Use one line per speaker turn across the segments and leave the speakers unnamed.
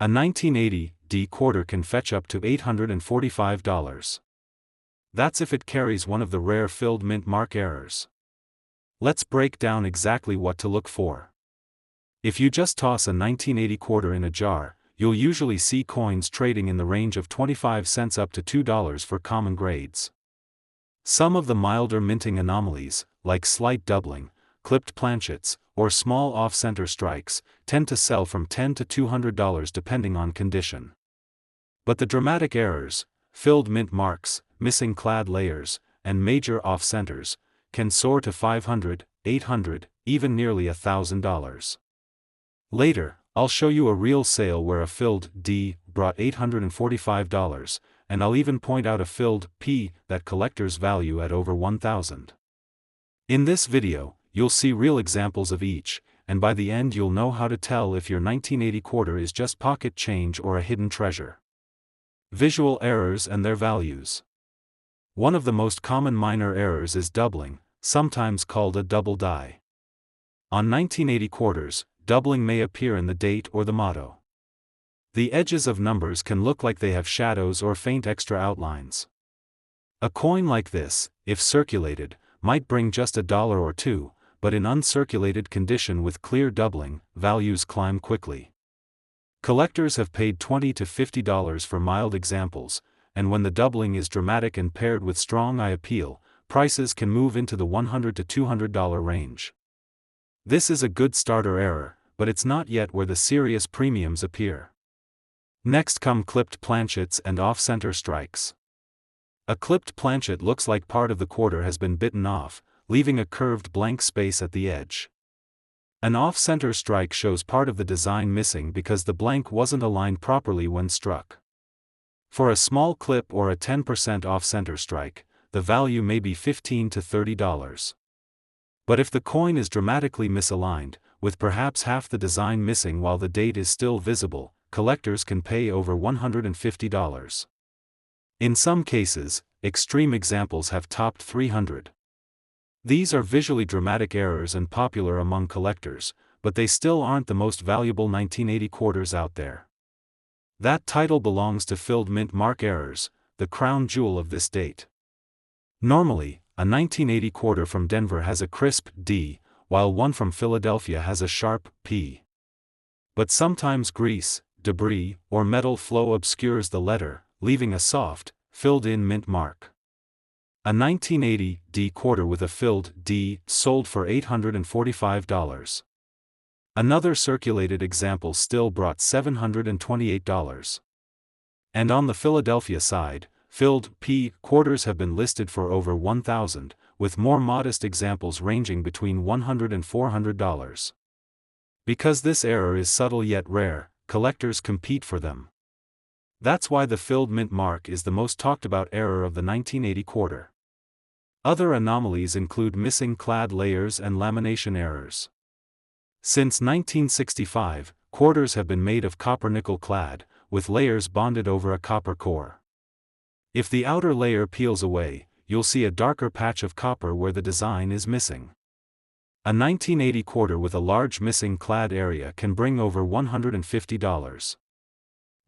A 1980 D quarter can fetch up to $845. That's if it carries one of the rare filled mint mark errors. Let's break down exactly what to look for. If you just toss a 1980 quarter in a jar, you'll usually see coins trading in the range of 25 cents up to $2 for common grades. Some of the milder minting anomalies, like slight doubling, clipped planchets, or small off-center strikes, tend to sell from $10 to $200 depending on condition. But the dramatic errors, filled mint marks, missing clad layers, and major off-centers, can soar to $500, $800, even nearly $1,000. Later, I'll show you a real sale where a filled D brought $845, and I'll even point out a filled P that collectors value at over $1,000. In this video, you'll see real examples of each, and by the end you'll know how to tell if your 1980 quarter is just pocket change or a hidden treasure. Visual errors and their values. One of the most common minor errors is doubling, sometimes called a double die. On 1980 quarters, doubling may appear in the date or the motto. The edges of numbers can look like they have shadows or faint extra outlines. A coin like this, if circulated, might bring just $1 or $2, but in uncirculated condition with clear doubling, values climb quickly. Collectors have paid $20 to $50 for mild examples, and when the doubling is dramatic and paired with strong eye appeal, prices can move into the $100 to $200 range. This is a good starter error, but it's not yet where the serious premiums appear. Next come clipped planchets and off-center strikes. A clipped planchet looks like part of the quarter has been bitten off, leaving a curved blank space at the edge. An off-center strike shows part of the design missing because the blank wasn't aligned properly when struck. For a small clip or a 10% off-center strike, the value may be $15 to $30. But if the coin is dramatically misaligned, with perhaps half the design missing while the date is still visible, collectors can pay over $150. In some cases, extreme examples have topped $300. These are visually dramatic errors and popular among collectors, but they still aren't the most valuable 1980 quarters out there. That title belongs to filled mint mark errors, the crown jewel of this date. Normally, a 1980 quarter from Denver has a crisp D, while one from Philadelphia has a sharp P. But sometimes grease, debris, or metal flow obscures the letter, leaving a soft, filled-in mint mark. A 1980 D quarter with a filled D sold for $845. Another circulated example still brought $728. And on the Philadelphia side, filled P quarters have been listed for over $1,000, with more modest examples ranging between $100 and $400. Because this error is subtle yet rare, collectors compete for them. That's why the filled mint mark is the most talked about error of the 1980 quarter. Other anomalies include missing clad layers and lamination errors. Since 1965, quarters have been made of copper-nickel clad, with layers bonded over a copper core. If the outer layer peels away, you'll see a darker patch of copper where the design is missing. A 1980 quarter with a large missing clad area can bring over $150.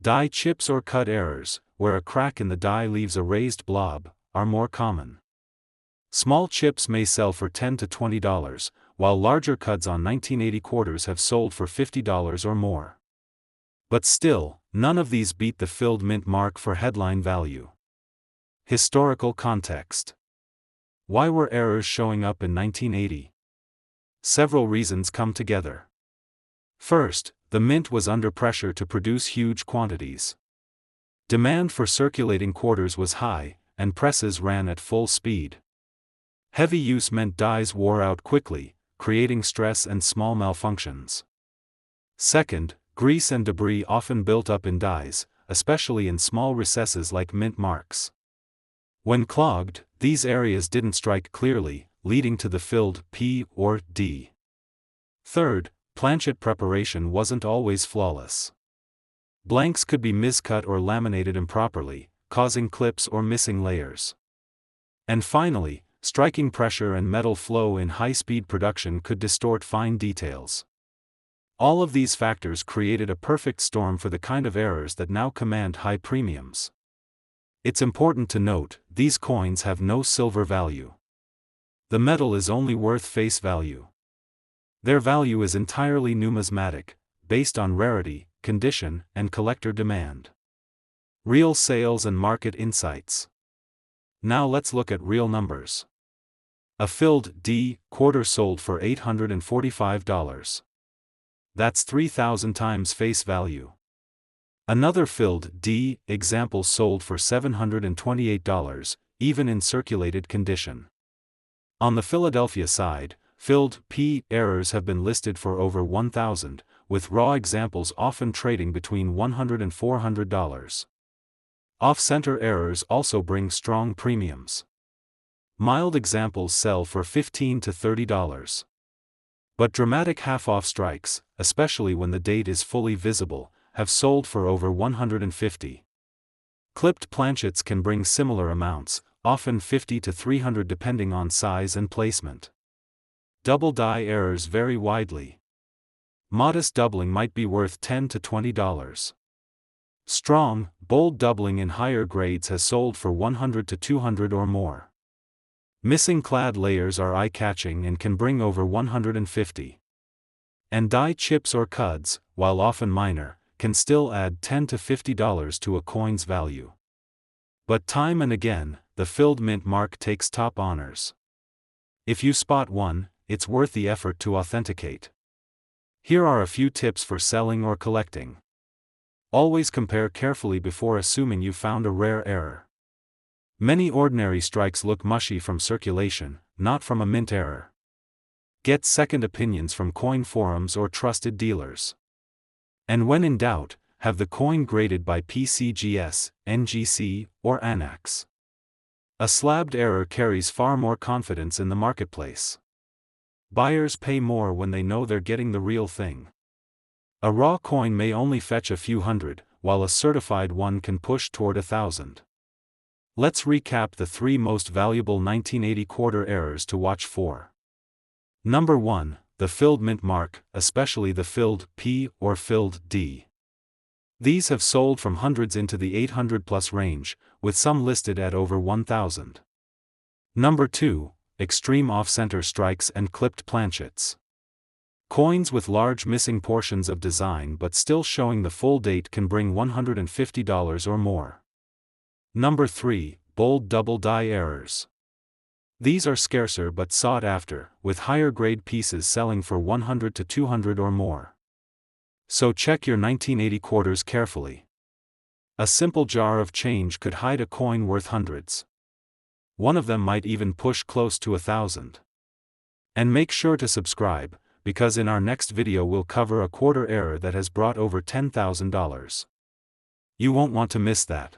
Die chips or cut errors, where a crack in the die leaves a raised blob, are more common. Small chips may sell for $10 to $20, while larger cuts on 1980 quarters have sold for $50 or more. But still, none of these beat the filled mint mark for headline value. Historical context. Why were errors showing up in 1980? Several reasons come together. First, the mint was under pressure to produce huge quantities. Demand for circulating quarters was high, and presses ran at full speed. Heavy use meant dies wore out quickly, creating stress and small malfunctions. Second, grease and debris often built up in dies, especially in small recesses like mint marks. When clogged, these areas didn't strike clearly, leading to the filled P or D. Third, planchet preparation wasn't always flawless. Blanks could be miscut or laminated improperly, causing clips or missing layers. And finally, striking pressure and metal flow in high-speed production could distort fine details. All of these factors created a perfect storm for the kind of errors that now command high premiums. It's important to note, these coins have no silver value. The metal is only worth face value. Their value is entirely numismatic, based on rarity, condition, and collector demand. Real sales and market insights. Now let's look at real numbers. A filled D quarter sold for $845. That's 3,000 times face value. Another filled D example sold for $728, even in circulated condition. On the Philadelphia side, filled P errors have been listed for over 1,000, with raw examples often trading between $100 and $400. Off-center errors also bring strong premiums. Mild examples sell for $15 to $30. But dramatic half-off strikes, especially when the date is fully visible, have sold for over $150. Clipped planchets can bring similar amounts, often $50 to $300 depending on size and placement. Double die errors vary widely. Modest doubling might be worth $10 to $20. Strong, bold doubling in higher grades has sold for $100 to $200 or more. Missing clad layers are eye-catching and can bring over $150. And die chips or cuds, while often minor, can still add $10 to $50 to a coin's value. But time and again, the filled mint mark takes top honors. If you spot one, it's worth the effort to authenticate. Here are a few tips for selling or collecting. Always compare carefully before assuming you found a rare error. Many ordinary strikes look mushy from circulation, not from a mint error. Get second opinions from coin forums or trusted dealers. And when in doubt, have the coin graded by PCGS, NGC, or ANAX. A slabbed error carries far more confidence in the marketplace. Buyers pay more when they know they're getting the real thing. A raw coin may only fetch a few hundred, while a certified one can push toward 1,000. Let's recap the 3 most valuable 1980 quarter errors to watch for. Number 1, the filled mint mark, especially the filled P or filled D. These have sold from hundreds into the 800+ range, with some listed at over 1,000. Number 2, extreme off-center strikes and clipped planchets. Coins with large missing portions of design but still showing the full date can bring $150 or more. Number 3, bold double die errors. These are scarcer but sought after, with higher grade pieces selling for $100 to $200 or more. So check your 1980 quarters carefully. A simple jar of change could hide a coin worth hundreds. One of them might even push close to 1,000. And make sure to subscribe, because in our next video we'll cover a quarter error that has brought over $10,000. You won't want to miss that.